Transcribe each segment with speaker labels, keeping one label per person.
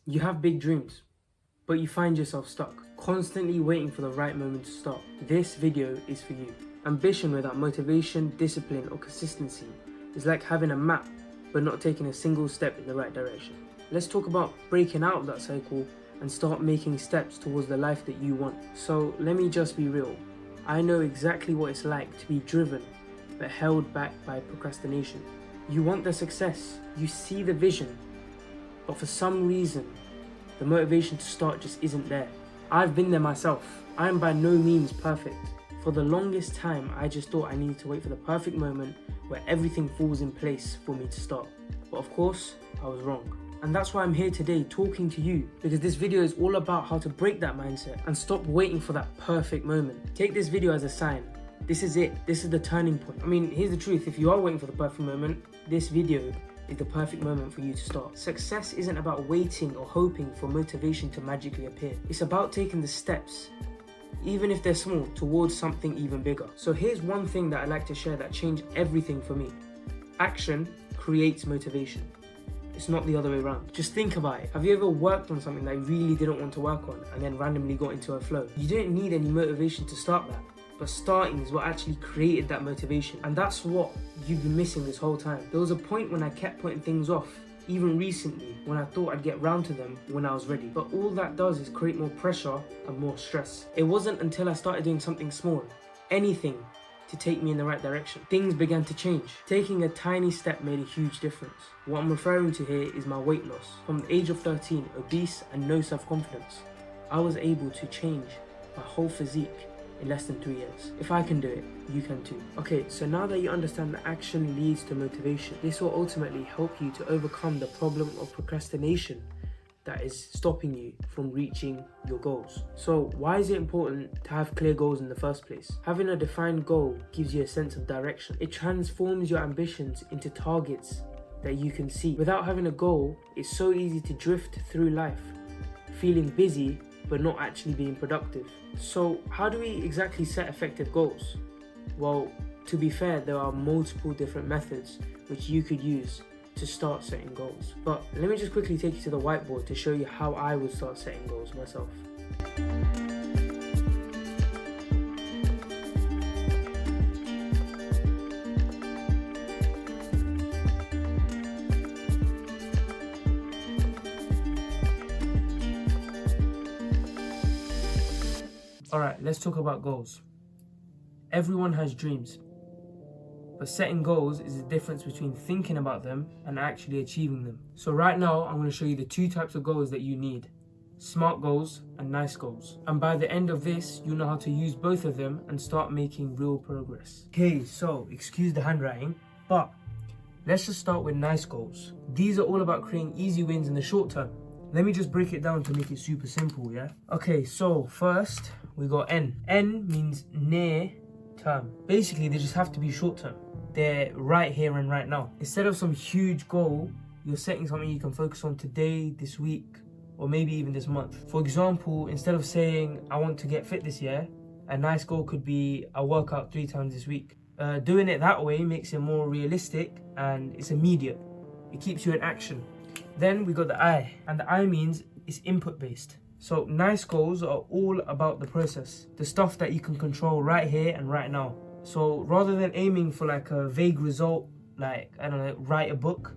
Speaker 1: You have big dreams, but you find yourself stuck, constantly waiting for the right moment to start. This video is for you. Ambition without motivation, discipline, or consistency is like having a map, but not taking a single step in the right direction. Let's talk about breaking out of that cycle and start making steps towards the life that you want. So let me just be real. I know exactly what it's like to be driven, but held back by procrastination. You want the success, you see the vision, but for some reason, the motivation to start just isn't there. I've been there myself. I am by no means perfect. For the longest time, I just thought I needed to wait for the perfect moment where everything falls in place for me to start. But of course, I was wrong. And that's why I'm here today talking to you, because this video is all about how to break that mindset and stop waiting for that perfect moment. Take this video as a sign. This is it. This is the turning point. I mean, here's the truth. If you are waiting for the perfect moment, this video is the perfect moment for you to start. Success isn't about waiting or hoping for motivation to magically appear. It's about taking the steps, even if they're small, towards something even bigger. So here's one thing that I like to share that changed everything for me. Action creates motivation. It's not the other way around. Just think about it. Have you ever worked on something that you really didn't want to work on and then randomly got into a flow? You didn't need any motivation to start that, but starting is what actually created that motivation. And that's what you've been missing this whole time. There was a point when I kept putting things off, even recently, when I thought I'd get round to them when I was ready. But all that does is create more pressure and more stress. It wasn't until I started doing something small, anything, to take me in the right direction, things began to change. Taking a tiny step made a huge difference. What I'm referring to here is my weight loss. From the age of 13, obese and no self-confidence, I was able to change my whole physique in less than 3 years. If I can do it, you can too. Okay, so now that you understand that action leads to motivation, this will ultimately help you to overcome the problem of procrastination that is stopping you from reaching your goals. So why is it important to have clear goals in the first place? Having a defined goal gives you a sense of direction. It transforms your ambitions into targets that you can see. Without having a goal, it's so easy to drift through life, feeling busy but not actually being productive. So how do we exactly set effective goals? Well, to be fair, there are multiple different methods which you could use to start setting goals. But let me just quickly take you to the whiteboard to show you how I would start setting goals myself. Alright, let's talk about goals. Everyone has dreams, but setting goals is the difference between thinking about them and actually achieving them. So right now, I'm going to show you the two types of goals that you need: SMART goals and NICE goals. And by the end of this, you'll know how to use both of them and start making real progress. Okay, so excuse the handwriting, but let's just start with NICE goals. These are all about creating easy wins in the short term. Let me just break it down to make it super simple, yeah? Okay, so first, we got N. N means near term. Basically, they just have to be short term. They're right here and right now. Instead of some huge goal, you're setting something you can focus on today, this week, or maybe even this month. For example, instead of saying, I want to get fit this year, a NICE goal could be, I'll work out 3 times this week. Doing it that way makes it more realistic and it's immediate. It keeps you in action. Then we got the I, and the I means it's input based. So NICE goals are all about the process, the stuff that you can control right here and right now. So rather than aiming for like a vague result, like, I don't know, write a book,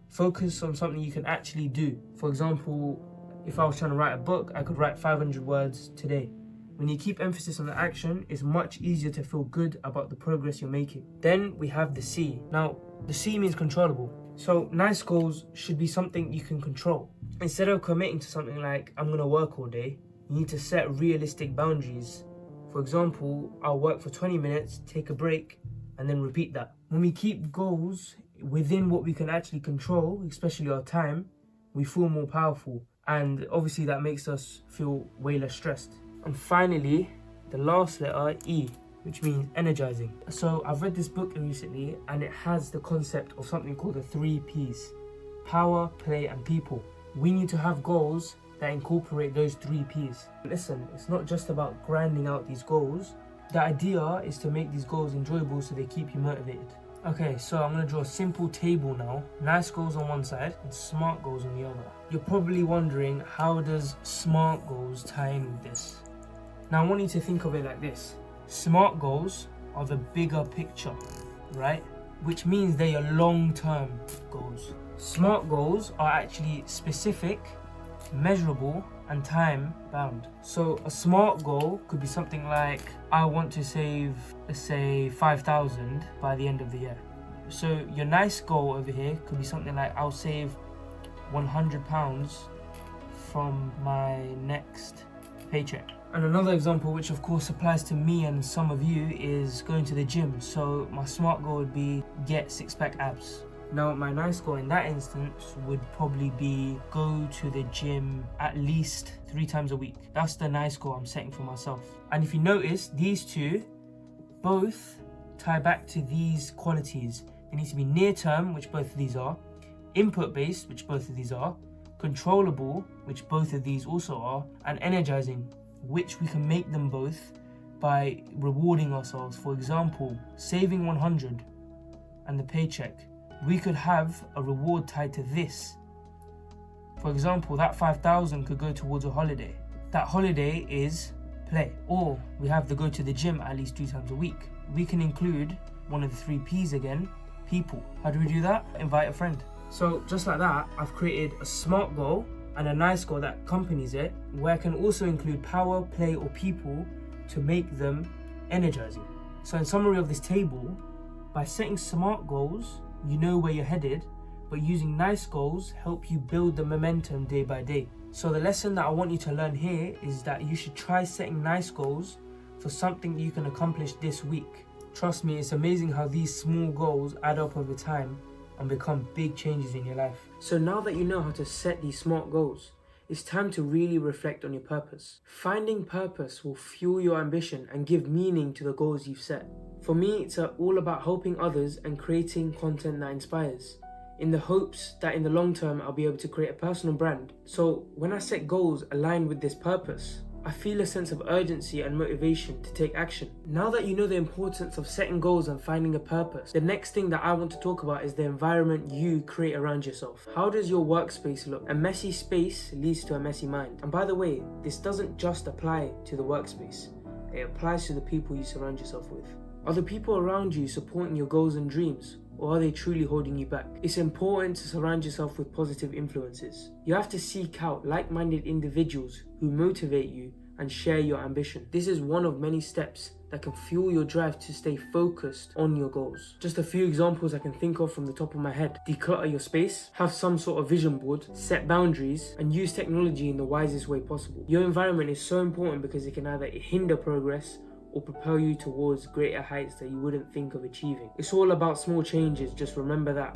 Speaker 1: focus on something you can actually do. For example, if I was trying to write a book, I could write 500 words today. When you keep emphasis on the action, it's much easier to feel good about the progress you're making. Then we have the C. Now, the C means controllable. So NICE goals should be something you can control. Instead of committing to something like, I'm gonna work all day, you need to set realistic boundaries. For example, I'll work for 20 minutes, take a break, and then repeat that. When we keep goals within what we can actually control, especially our time, we feel more powerful. And obviously that makes us feel way less stressed. And finally, the last letter, E, which means energizing. So I've read this book recently and it has the concept of something called the 3 Ps: power, play, and people. We need to have goals that incorporate those 3 Ps. Listen, it's not just about grinding out these goals. The idea is to make these goals enjoyable so they keep you motivated. Okay, so I'm going to draw a simple table now. Nice goals on one side and smart goals on the other. You're probably wondering, how does smart goals tie in with this? Now I want you to think of it like this. Smart goals are the bigger picture, right? Which means they are long-term goals. Smart goals are actually specific, measurable, and time-bound. So a smart goal could be something like, I want to save, let's say, 5,000 by the end of the year. So your nice goal over here could be something like, I'll save £100 from my next paycheck. And another example, which of course applies to me and some of you, is going to the gym. So my smart goal would be get six-pack abs. Now my nice goal in that instance would probably be go to the gym at least 3 times a week. That's the nice goal I'm setting for myself. And if you notice, these two both tie back to these qualities. They need to be near term, which both of these are, input based, which both of these are, controllable, which both of these also are, and energizing, which we can make them both by rewarding ourselves. For example, saving 100 and the paycheck, we could have a reward tied to this. For example, that 5,000 could go towards a holiday. That holiday is play. Or we have to go to the gym at least 2 times a week. We can include one of the 3 P's again, people. How do we do that? Invite a friend. So just like that, I've created a smart goal and a nice goal that accompanies it, where I can also include power, play, or people to make them energizing. So in summary of this table, by setting smart goals, you know where you're headed, but using nice goals help you build the momentum day by day. So the lesson that I want you to learn here is that you should try setting nice goals for something you can accomplish this week. Trust me, it's amazing how these small goals add up over time and become big changes in your life. So now that you know how to set these smart goals, it's time to really reflect on your purpose. Finding purpose will fuel your ambition and give meaning to the goals you've set. For me, it's all about helping others and creating content that inspires, in the hopes that in the long term I'll be able to create a personal brand. So when I set goals aligned with this purpose, I feel a sense of urgency and motivation to take action. Now that you know the importance of setting goals and finding a purpose, the next thing that I want to talk about is the environment you create around yourself. How does your workspace look? A messy space leads to a messy mind. And by the way, this doesn't just apply to the workspace. It applies to the people you surround yourself with. Are the people around you supporting your goals and dreams? Or are they truly holding you back? It's important to surround yourself with positive influences. You have to seek out like-minded individuals who motivate you and share your ambition. This is one of many steps that can fuel your drive to stay focused on your goals. Just a few examples I can think of from the top of my head. Declutter your space, have some sort of vision board, set boundaries, and use technology in the wisest way possible. Your environment is so important because it can either hinder progress or propel you towards greater heights that you wouldn't think of achieving. It's all about small changes, just remember that.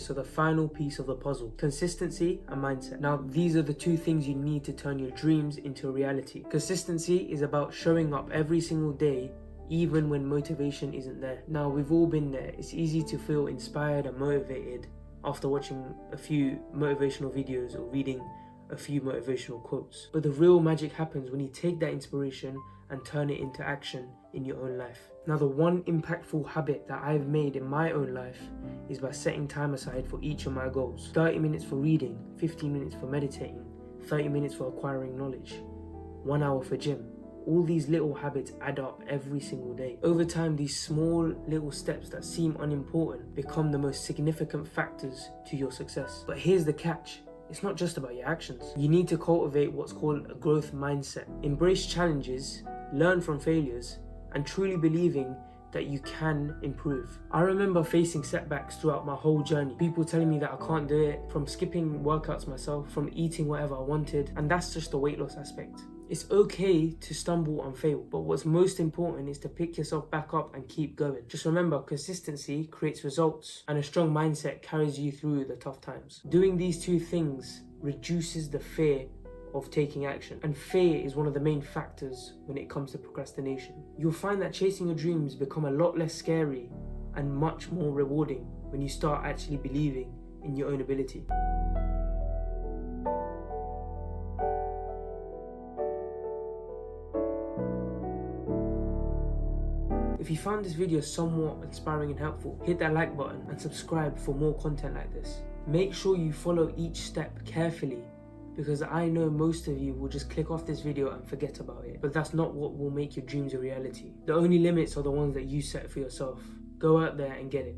Speaker 1: So the final piece of the puzzle, consistency and mindset. Now these are the 2 things you need to turn your dreams into a reality. Consistency is about showing up every single day, even when motivation isn't there. Now we've all been there. It's easy to feel inspired and motivated after watching a few motivational videos or reading a few motivational quotes. But the real magic happens when you take that inspiration and turn it into action in your own life. Now the one impactful habit that I've made in my own life is by setting time aside for each of my goals. 30 minutes for reading, 15 minutes for meditating, 30 minutes for acquiring knowledge, 1 hour for gym. All these little habits add up every single day. Over time, these small little steps that seem unimportant become the most significant factors to your success. But here's the catch. It's not just about your actions. You need to cultivate what's called a growth mindset. Embrace challenges, learn from failures, and truly believing that you can improve. I remember facing setbacks throughout my whole journey. People telling me that I can't do it, from skipping workouts myself, from eating whatever I wanted, and that's just the weight loss aspect. It's okay to stumble and fail, but what's most important is to pick yourself back up and keep going. Just remember, consistency creates results, and a strong mindset carries you through the tough times. Doing these 2 things reduces the fear of taking action, and fear is one of the main factors when it comes to procrastination. You'll find that chasing your dreams become a lot less scary and much more rewarding when you start actually believing in your own ability. If you found this video somewhat inspiring and helpful, hit that like button and subscribe for more content like this. Make sure you follow each step carefully, because I know most of you will just click off this video and forget about it. But that's not what will make your dreams a reality. The only limits are the ones that you set for yourself. Go out there and get it.